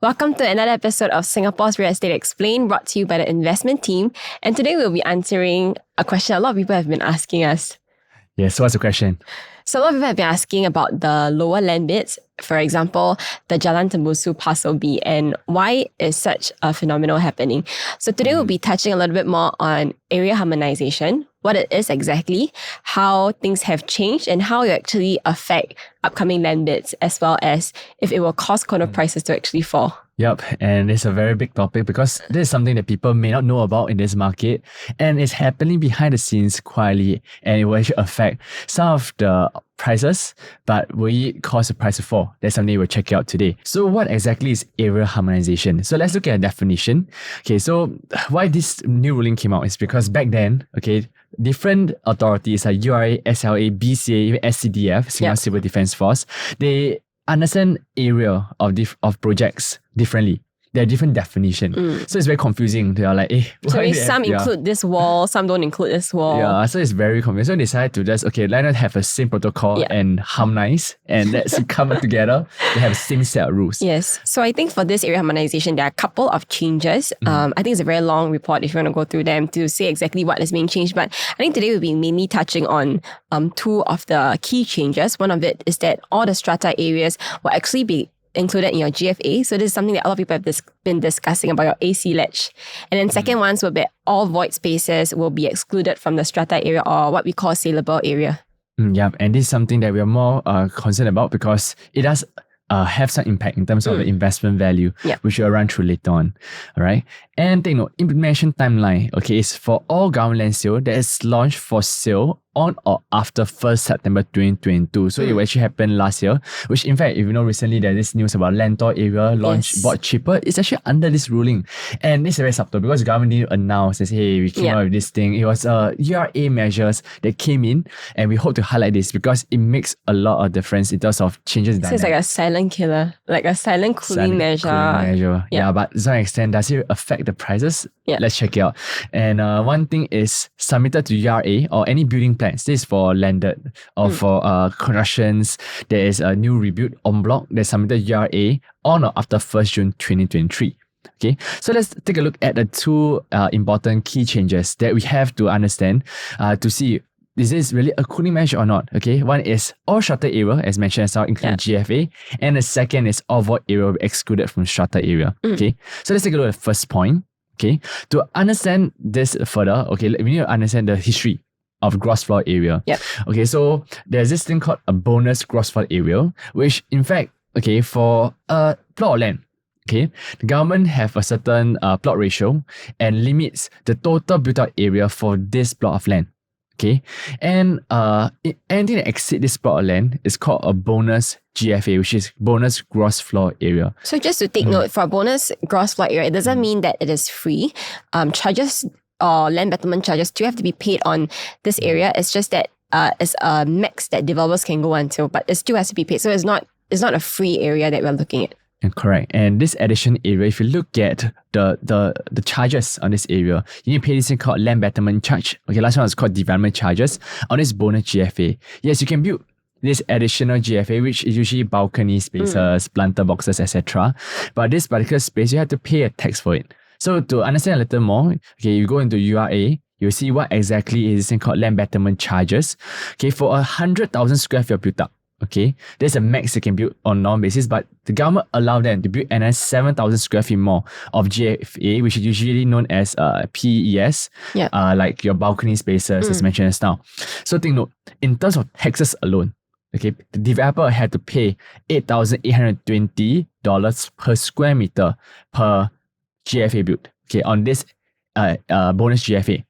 Welcome to another episode of Singapore's Real Estate Explained, brought to you by the investment team. And today we'll be answering a question a lot of people have been asking us. Yes, so what's the question? So a lot of people have been asking about the lower land bids, for example, the Jalan Tembusu Parcel B, and why is such a phenomenon happening. So today we'll be touching a little bit more on area harmonization, what it is exactly, how things have changed, and how it actually affect upcoming land bids, as well as if it will cause condo prices to actually fall. Yep, and it's a very big topic because this is something that people may not know about in this market, and it's happening behind the scenes quietly, and it will actually affect some of the prices, but will it cause the price to fall? That's something we'll check out today. So what exactly is area harmonization? So let's look at a definition. Okay, so why this new ruling came out is because back then, okay, different authorities like URA, SLA, BCA, even SCDF, Singapore Civil Defence Force, they understand area of projects differently. There are different definitions. So it's very confusing. They are like, so some include this wall, some don't include this wall. Yeah, so it's very confusing. So they decided to just, let us have a same protocol and harmonize, and let's come together to have the same set of rules. Yes. So I think for this area harmonization, there are a couple of changes. I think it's a very long report if you want to go through them to say exactly what is being changed. But I think today we'll be mainly touching on two of the key changes. One of it is that all the strata areas will actually be included in your GFA. So this is something that a lot of people have been discussing about your AC ledge. And then second ones will be all void spaces will be excluded from the strata area, or what we call saleable area. Yeah, and this is something that we are more concerned about because it does have some impact in terms of the investment value, which we'll run through later on. All right. And take note, implementation timeline, is for all government land sale that is launched for sale on or after 1st September 2022. So it will actually happen last year, which in fact, if you know recently there's this news about Lentor area bought cheaper, it's actually under this ruling. And this is very subtle because the government didn't announce and say, hey, we came out with this thing. It was URA measures that came in, and we hope to highlight this because it makes a lot of difference in terms of changes in dynamics. So it's like a silent killer, like a silent cooling measure. Yeah, but to some extent, does it affect the prices? Let's check it out. And one thing is submitted to URA or any building plans. This is for landed or for constructions. There is a new rebuild en bloc that's submitted URA on or after 1st June 2023. Okay, so let's take a look at the two important key changes that we have to understand to see is this really a cooling measure or not? Okay, one is all strata area, as mentioned as well, including GFA, and the second is all void area will be excluded from strata area. Okay, so let's take a look at the first point. Okay, to understand this further, we need to understand the history of gross floor area. Okay, so there's this thing called a bonus gross floor area, which in fact, for a plot of land, the government have a certain plot ratio and limits the total built out area for this plot of land. Okay, and anything that exceeds this plot of land is called a bonus GFA, which is bonus gross floor area. So just to take note, for bonus gross floor area, it doesn't mean that it is free. Charges or land betterment charges do have to be paid on this area. It's just that it's a max that developers can go until, but it still has to be paid. So it's not a free area that we're looking at. Correct. And this addition area, if you look at the charges on this area, you need to pay this thing called land betterment charge. Last one was called development charges on this bonus GFA. Yes, you can build this additional GFA, which is usually balcony spaces, planter boxes, etc. But this particular space, you have to pay a tax for it. So to understand a little more, you go into URA, you'll see what exactly is this thing called land betterment charges. For 100,000 square feet built up. There's a max they can build on normal basis, but the government allow them to build another 7,000 square feet more of GFA, which is usually known as PES, like your balcony spaces, as mentioned just now. So take note, in terms of taxes alone, the developer had to pay $8,820 per square meter per GFA built, on this bonus GFA.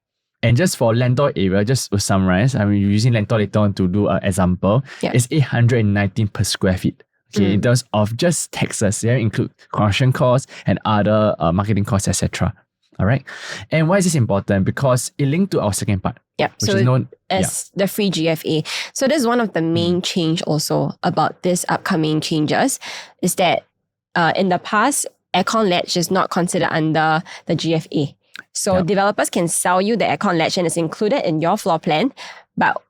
And just for Lentor area, just to summarize, I'm using Lentor later on to do an example, it's 819 per square feet. In terms of just taxes, they include construction costs and other marketing costs, etc. All right. And why is this important? Because it linked to our second part, which is known as the free GFA. So this is one of the main change also about this upcoming changes is that in the past, aircon ledge is not considered under the GFA. So developers can sell you the aircon ledge and it's included in your floor plan, but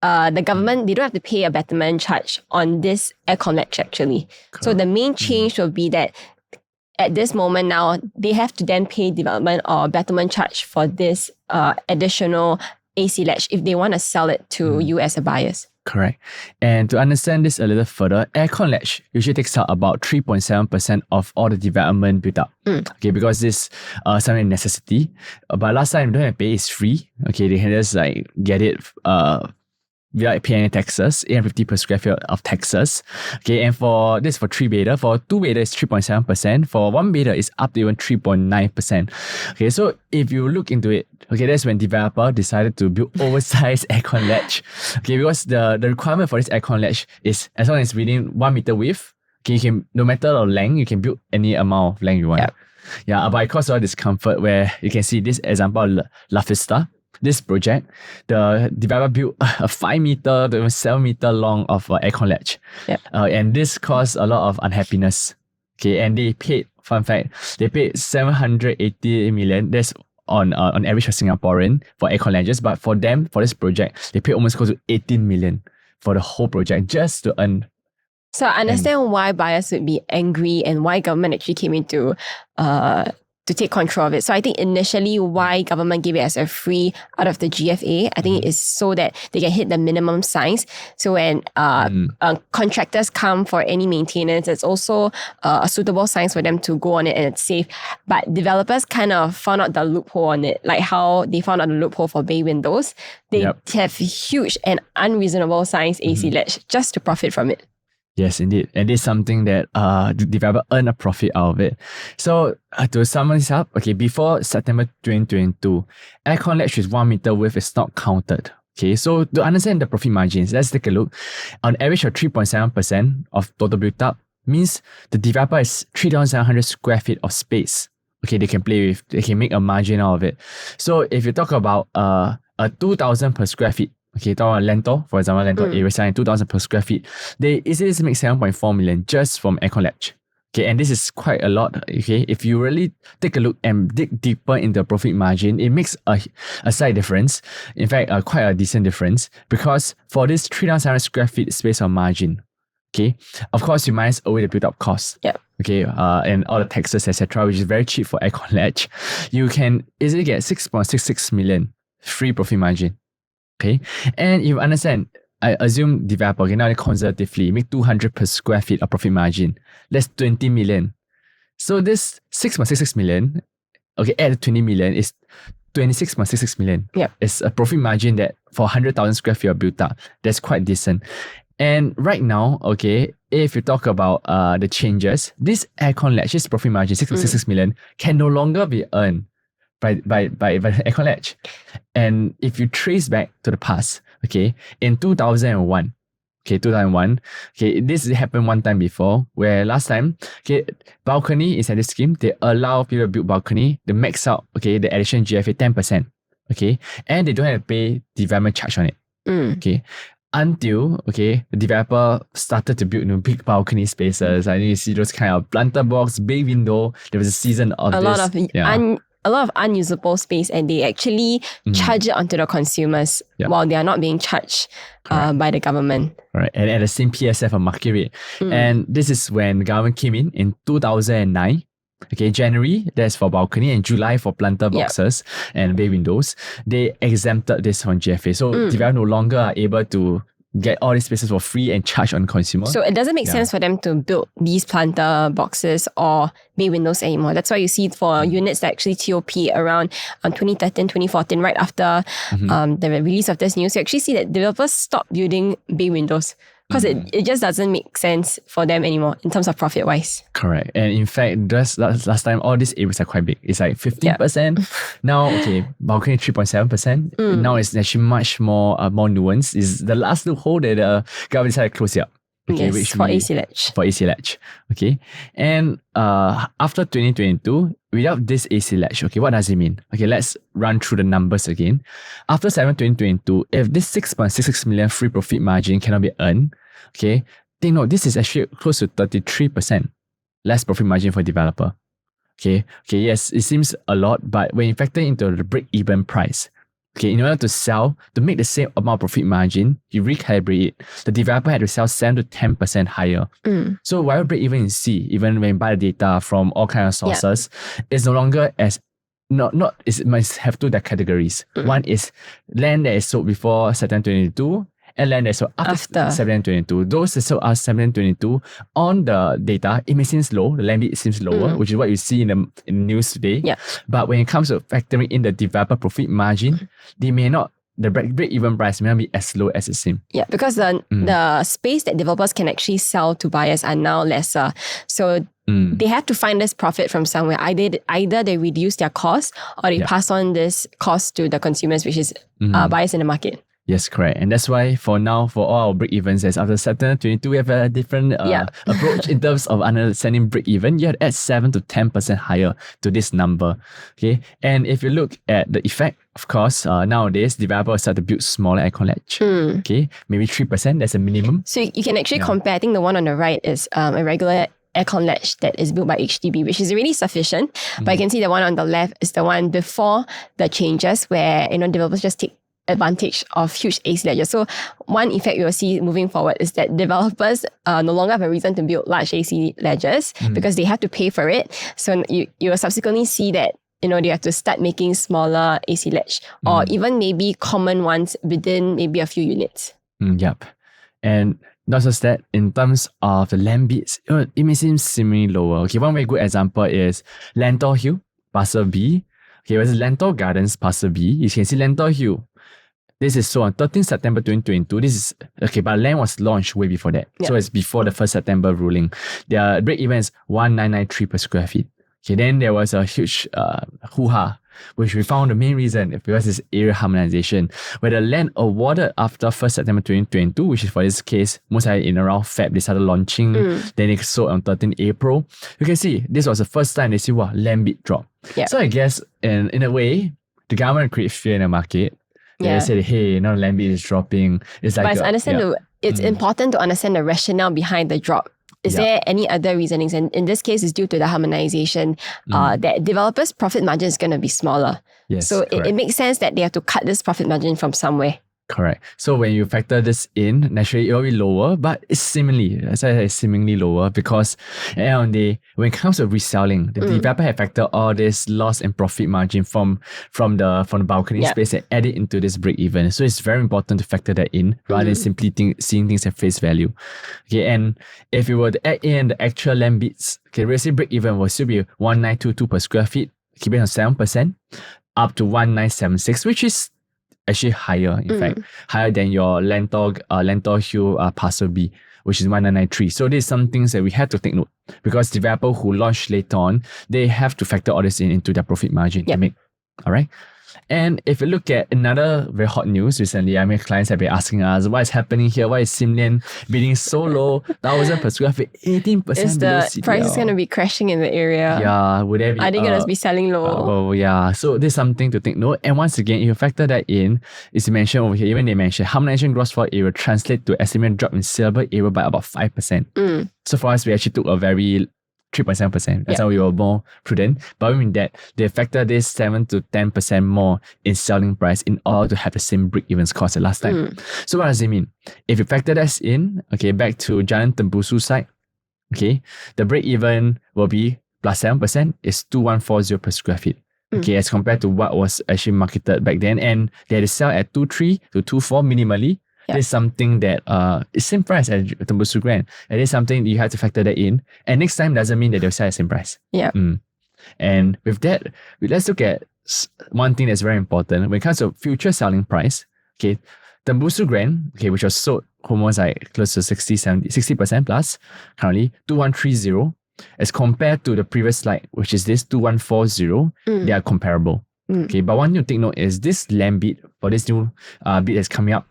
the government, they don't have to pay a betterment charge on this aircon ledge actually. Correct. So the main change will be that at this moment now, they have to then pay development or betterment charge for this additional AC ledge if they want to sell it to you as a buyers. Correct. And to understand this a little further, aircon ledge usually takes up about 3.7% of all the development built up. Okay, because this something necessity. But last time, you don't have to pay, it's free. Okay, they can just like get it without paying any taxes, 850 per square feet of taxes. Okay, and for this for 3-bedder, for 2-bedder it's 3.7%, for 1-bedder it's up to even 3.9%. Okay, so if you look into it, okay, that's when developer decided to build oversized aircon ledge. Okay, because the requirement for this aircon ledge is as long as it's within 1 meter width, okay, you can, no matter the length, you can build any amount of length you want. Yep. Yeah, but it causes a lot of discomfort where you can see this example, La Vista. This project, the developer built a 5 meter to 7 meter long of aircon ledge. Yep. And this caused a lot of unhappiness. Okay, and they paid, fun fact, they paid 780 million. That's on average for Singaporean for aircon ledges. But for them, for this project, they paid almost close to 18 million for the whole project just to earn. So I understand why buyers would be angry and why government actually came into to take control of it. So I think initially why government gave it as a free out of the GFA, I think is so that they can hit the minimum size. So when contractors come for any maintenance, it's also a suitable size for them to go on it and it's safe. But developers kind of found out the loophole on it, like how they found out the loophole for bay windows. They have huge and unreasonable size AC ledge just to profit from it. Yes, indeed. And this is something that the developer earn a profit out of it. So to sum this up, okay, before September 2022, aircon ledge with 1 meter width is not counted. Okay, so to understand the profit margins, let's take a look. On average of 3.7% of total built up means the developer has 3,700 square feet of space. Okay, they can play with, they can make a margin out of it. So if you talk about a 2,000 per square feet, okay, talk about Lento, for example, Lento area selling 2,000 per square feet, they easily make 7.4 million just from aircon ledge. Okay, and this is quite a lot. Okay, if you really take a look and dig deeper in the profit margin, it makes a slight difference. In fact, quite a decent difference because for this 3,700 square feet space of margin, okay, of course you minus away the built-up costs. Yep. Okay, and all the taxes, etc., which is very cheap for aircon ledge. You can easily get 6.66 million free profit margin. Okay, and you understand, I assume developer, okay, now conservatively make 200 per square feet of profit margin. That's 20 million. So this 6.66 million, okay, add 20 million is 26.66 million. Yeah, it's a profit margin that for 100,000 square feet of built up, that's quite decent. And right now, okay, if you talk about the changes, this aircon ledge, this profit margin, 6.66 million, can no longer be earned by aircon ledge. And if you trace back to the past, okay, in 2001, okay, this happened one time before, where last time, okay, balcony is at this scheme, they allow people to build balcony, they max out, okay, the addition GFA 10%, okay, and they don't have to pay development charge on it, okay. Until, okay, the developer started to build big balcony spaces. I think you see those kind of planter box, bay window. There was a season of a lot of unusable space, and they actually charge it onto the consumers while they are not being charged by the government. Right, and at the same PSF or market rate. And this is when the government came in 2009. Okay, January, that's for balcony, and July for planter boxes and bay windows. They exempted this from GFA. So developers no longer are able to get all these spaces for free and charge on consumer. So it doesn't make sense for them to build these planter boxes or bay windows anymore. That's why you see for units that actually TOP around 2013, 2014, right after the release of this news, you actually see that developers stop building bay windows because it just doesn't make sense for them anymore in terms of profit wise. Correct. And in fact, just last time, all these areas are quite big. It's like 15%. Now, okay, balcony 3.7%. Now it's actually much more nuanced. Is the last loophole that the government decided to close it up. Okay, yes, for AC ledge. For AC ledge. Okay. And after 2022, without this AC ledge, okay, what does it mean? Okay, let's run through the numbers again. After September 2022, if this 6.66 million free profit margin cannot be earned, okay, think no, this is actually close to 33% less profit margin for developer. Okay, yes, it seems a lot, but when you factor into the break-even price, Okay, in order to sell, to make the same amount of profit margin, you recalibrate it. The developer had to sell 7 to 10% higher. So whatever break even in C, even when you buy the data from all kinds of sources, is no longer as it must have two categories. One is land that is sold before September 22 and land that is sold after September 22. Those that sold after September 22, on the data, it may seem low, the land bid seems lower, which is what you see in the news today. Yeah. But when it comes to factoring in the developer profit margin, the break-even price may not be as low as it seems. Yeah, because the space that developers can actually sell to buyers are now lesser. So they have to find this profit from somewhere. Either they reduce their cost or they pass on this cost to the consumers, which is buyers in the market. Yes, correct. And that's why for now, for all our break-evens, as after September 22, we have a different approach in terms of understanding break-even. You have to add 7 to 10% higher to this number. Okay. And if you look at the effect, of course, nowadays, developers start to build smaller aircon latch. Okay. Maybe 3%, that's a minimum. So you can actually compare. I think the one on the right is a regular aircon latch that is built by HDB, which is really sufficient. But you can see the one on the left is the one before the changes where, developers just take advantage of huge AC ledges. So one effect you will see moving forward is that developers no longer have a reason to build large AC ledges because they have to pay for it. So you will subsequently see that they have to start making smaller AC ledge or even maybe common ones within maybe a few units. Yep. And not just that, in terms of the land bids, it may seem similarly lower. Okay, one very good example is Lentor Hill, Parcel B. Okay, whereas Lentor Gardens, Parcel B, you can see Lentor Hill. This is sold on 13 September 2022. This is, but land was launched way before that. So it's before the 1st September ruling. Their break-even is 1993 per square feet. Okay, then there was a huge hoo-ha, which we found the main reason because it's area harmonization, where the land awarded after 1st September 2022, which is for this case, most likely in around Feb, they started launching, then it sold on 13 April. You can see, this was the first time they see, land bid drop. So I guess, in a way, the government created fear in the market. They said, hey, land bid is dropping. It's like it's important to understand the rationale behind the drop. Is there any other reasonings? And in this case, it's due to the harmonization that developers' profit margin is going to be smaller. Yes, so it makes sense that they have to cut this profit margin from somewhere. Correct. So when you factor this in, naturally it will be lower, but it's seemingly lower because at the end of the day, when it comes to reselling, the developer have factored all this loss and profit margin from the balcony space and add it into this break even. So it's very important to factor that in rather than simply seeing things at face value. Okay, and if you were to add in the actual land bids, real estate break even will still be 1922 per square feet, keeping on 7%, up to 1976, which is actually higher, in fact, higher than your Lentor Hill Parcel B, which is 1993. So there's some things that we have to take note because developers who launch later on, they have to factor all this into their profit margin to make. All right. And if you look at another very hot news recently, clients have been asking us, what is happening here? Why is Simlian bidding so low? 1,000 per square feet, 18% is below the CPL. price is going to be crashing in the area? Yeah, would there be? Are they going to be selling low? So there's something to take note. And once again, if you factor that in, it's mentioned over here, even they mentioned harmonization gross floor area translate to estimated drop in sellable area by about 5%. So for us, we actually took a very 3.7%. That's how we were more prudent. But with that, they factor this 7 to 10% more in selling price in order to have the same break-even cost as last time. So what does it mean? If you factor this in, back to Jalan Tembusu side, the break-even will be plus 7%, is 2,140 per square feet. As compared to what was actually marketed back then. And they had to sell at 2.3 to 2.4 minimally. There's something that is same price as Tembusu Grand. And it's something you have to factor that in. And next time doesn't mean that they'll sell at the same price. And with that, let's look at one thing that's very important. When it comes to future selling price, Tembusu Grand, which was sold almost like close to 60% plus, currently 2,130. As compared to the previous slide, which is this 2,140, they are comparable. But one new take note is this land bid for this new bid that's coming up,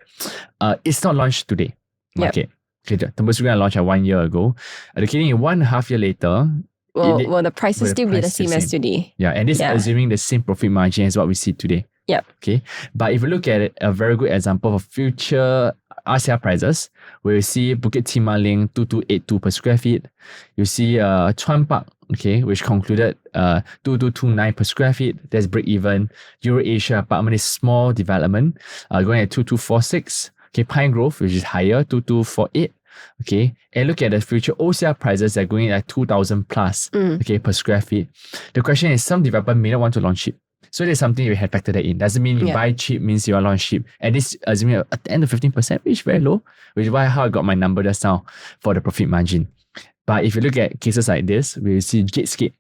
it's not launched today. Tembusu Grand launched 1 year ago. In 1.5 years later, will the price still be the same as today? And this is assuming the same profit margin as what we see today. But if you look at it, a very good example of future RCR prices, where you see Bukit Timah Link 2282 per square feet. You see Chuan Park, okay, which concluded 2229 per square feet. That's break even. Euro-Asia apartment is small development, going at 2246. Okay, Pine Grove, which is higher, 2248. Okay, and look at the future OCR prices, they're going at 2,000 plus, okay, per square feet. The question is, some developer may not want to launch cheap. So there's something you have factored that in. Doesn't mean you buy cheap means you are launch cheap. And this assuming a 10 to 15%, which is very low, which is how I got my number just now for the profit margin. But if you look at cases like this, we see Gatescape.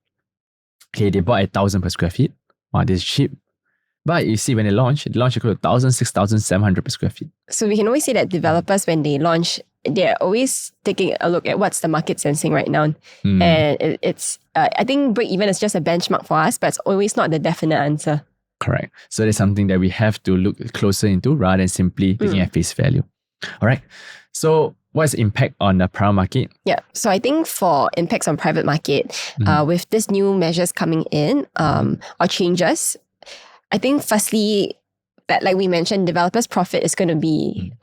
Okay, they bought 1,000 per square feet. Wow, this is cheap. But you see when they launch equal to 1,000, 6,700 per square feet. So we can always say that developers, when they launch, they're always taking a look at what's the market sensing right now. And it's, I think break even is just a benchmark for us, but it's always not the definite answer. Correct. So there's something that we have to look closer into rather than simply taking at face value. All right. So what's the impact on the private market? Yeah. So I think for impacts on private market, with these new measures coming in or changes, I think firstly, that like we mentioned, developers' profit is going to be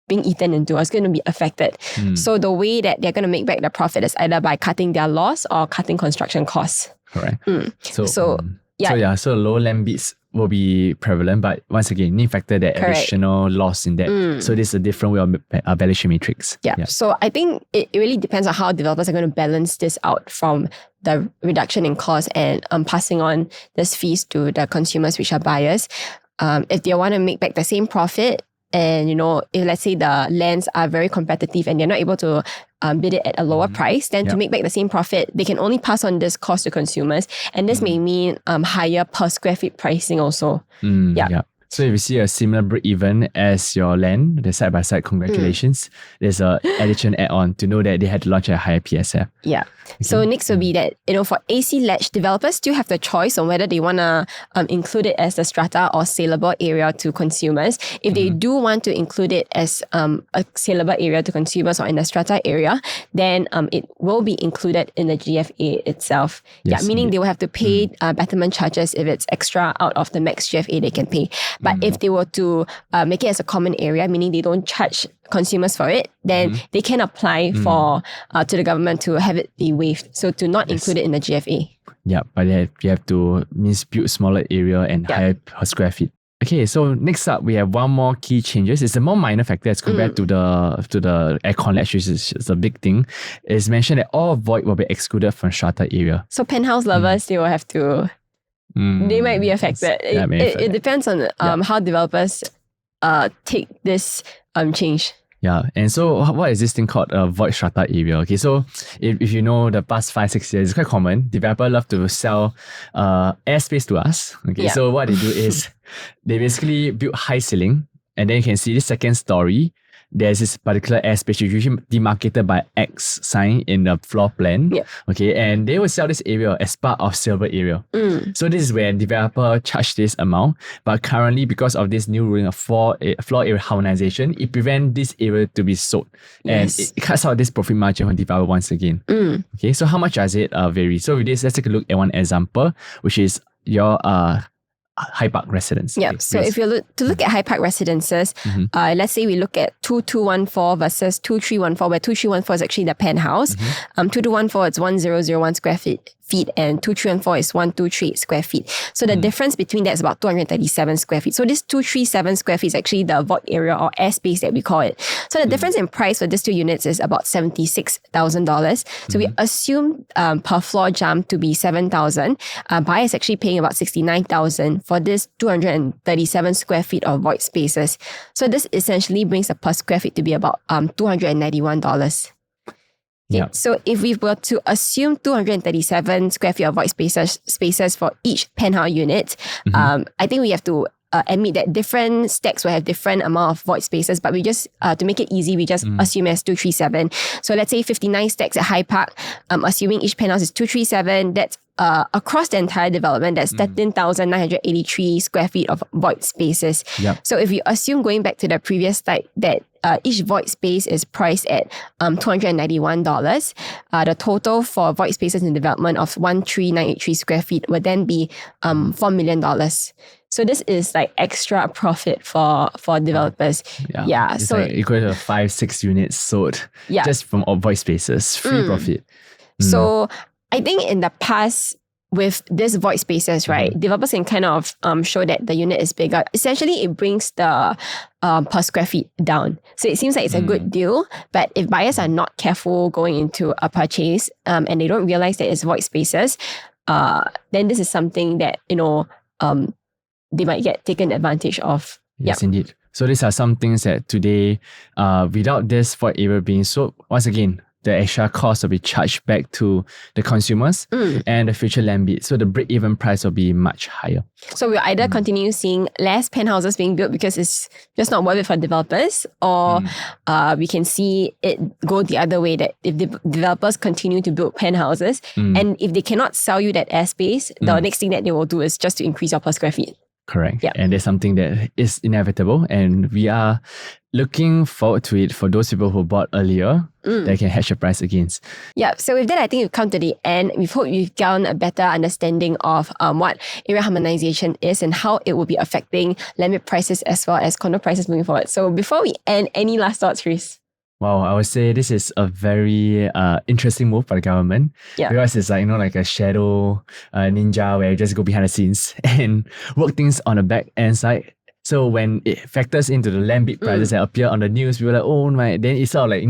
being eaten into, or it's going to be affected. So the way that they're going to make back the profit is either by cutting their loss or cutting construction costs. Correct. So low land bids will be prevalent, but once again, you need to factor that additional loss in that. So this is a different way of valuation matrix. Yeah. So I think it really depends on how developers are going to balance this out from the reduction in cost and passing on these fees to the consumers, which are buyers. If they want to make back the same profit, and if let's say the lands are very competitive and they're not able to bid it at a lower price, then to make back the same profit, they can only pass on this cost to consumers. And this may mean higher per square feet pricing also. So if you see a similar break-even as your land, the side-by-side, congratulations. There's a addition add-on to know that they had to launch at a higher PSF. Yeah. Okay. So next will be that, for AC ledge, developers still have the choice on whether they want to include it as a strata or saleable area to consumers. If they do want to include it as a saleable area to consumers or in the strata area, then it will be included in the GFA itself. Yes, meaning they will have to pay betterment charges if it's extra out of the max GFA they can pay. But if they were to make it as a common area, meaning they don't charge consumers for it, then they can apply for to the government to have it be waived. So to not include it in the GFA. Yeah, but you have to build smaller area and higher per square feet. Okay, so next up we have one more key changes. It's a more minor factor as compared to the aircon ledge, which is a big thing. It's mentioned that all void will be excluded from strata area. So penthouse lovers, they will have to. They might be affected. It depends on how developers take this change. Yeah, and so what is this thing called a void strata area? Okay, so if you know the past 5-6 years, it's quite common. Developers love to sell airspace to us. Okay, so what they do is they basically build high ceiling, and then you can see this second story. There's this particular airspace usually demarcated by X sign in the floor plan. Okay, and they will sell this area as part of silver area. So this is when developer charge this amount, but currently because of this new ruling of floor area harmonization, it prevents this area to be sold. And it cuts out this profit margin on developer once again. Okay, so how much does it vary? So with this, let's take a look at one example, which is your High Park residence. Yeah. So if you look at High Park residences, let's say we look at 2214 versus 2314, where 2314 is actually the penthouse. 2214 it's 1001 square feet, and 2314 is 1238 square feet. So the difference between that is about 237 square feet. So this 237 square feet is actually the void area or airspace that we call it. So the difference in price for these two units is about $76,000. So we assume per floor jump to be $7,000. Buyer is actually paying about $69,000 for this 237 square feet of void spaces. So this essentially brings the per square feet to be about $291. Okay, so if we were to assume 237 square feet of void spaces for each penthouse unit, I think we have to admit that different stacks will have different amount of void spaces, but we just, to make it easy, we just assume as 237. So let's say 59 stacks at High Park, assuming each penthouse is 237, that's across the entire development, that's 13,983 square feet of void spaces. So if you assume, going back to the previous slide, that each void space is priced at $291. The total for void spaces in development of 13,983 square feet would then be $4 million. So this is like extra profit for developers. Yeah. It's So like equal to 5-6 units sold just from all void spaces, free profit. So I think in the past, with these void spaces, right, developers can kind of show that the unit is bigger. Essentially, it brings the per square feet down. So it seems like it's a good deal. But if buyers are not careful going into a purchase and they don't realize that it's void spaces, then this is something that, they might get taken advantage of. Yes, indeed. So these are some things that today, without this void area being sold, once again, the extra cost will be charged back to the consumers and the future land bid. So the break-even price will be much higher. So we'll either continue seeing less penthouses being built because it's just not worth it for developers, or we can see it go the other way, that if the developers continue to build penthouses and if they cannot sell you that airspace, the next thing that they will do is just to increase your per square feet. Correct. Yep. And there's something that is inevitable, and we are looking forward to it for those people who bought earlier that can hedge the price against. Yeah. So with that, I think we've come to the end. We hope you've gotten a better understanding of what area harmonization is and how it will be affecting land bid prices as well as condo prices moving forward. So before we end, any last thoughts, Chris? Wow, I would say this is a very interesting move by the government. Because it's like, like a shadow ninja where you just go behind the scenes and work things on the back end side. So when it factors into the land bid prices that appear on the news, we were like, oh my, then it's sort of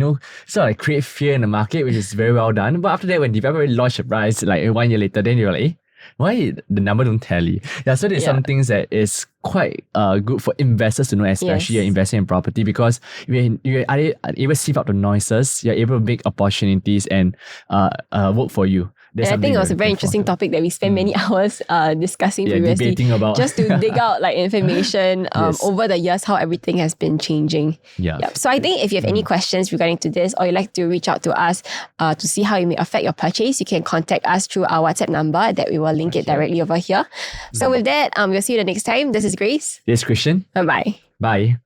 like, create fear in the market, which is very well done. But after that, when developer launch a price like 1 year later, then you're like, why the number don't tally? So there's some things that is quite good for investors to know, especially you're investing in property, because you are able to sieve out the noises, you're able to make opportunities and work for you. And I think it was a very interesting topic that we spent many hours discussing previously, debating about. just to dig out like information over the years, how everything has been changing. So I think if you have any questions regarding to this, or you'd like to reach out to us to see how it may affect your purchase, you can contact us through our WhatsApp number that we will link it directly over here. So with that, we'll see you the next time. This is Grace. This is Christian. Bye-bye. Bye.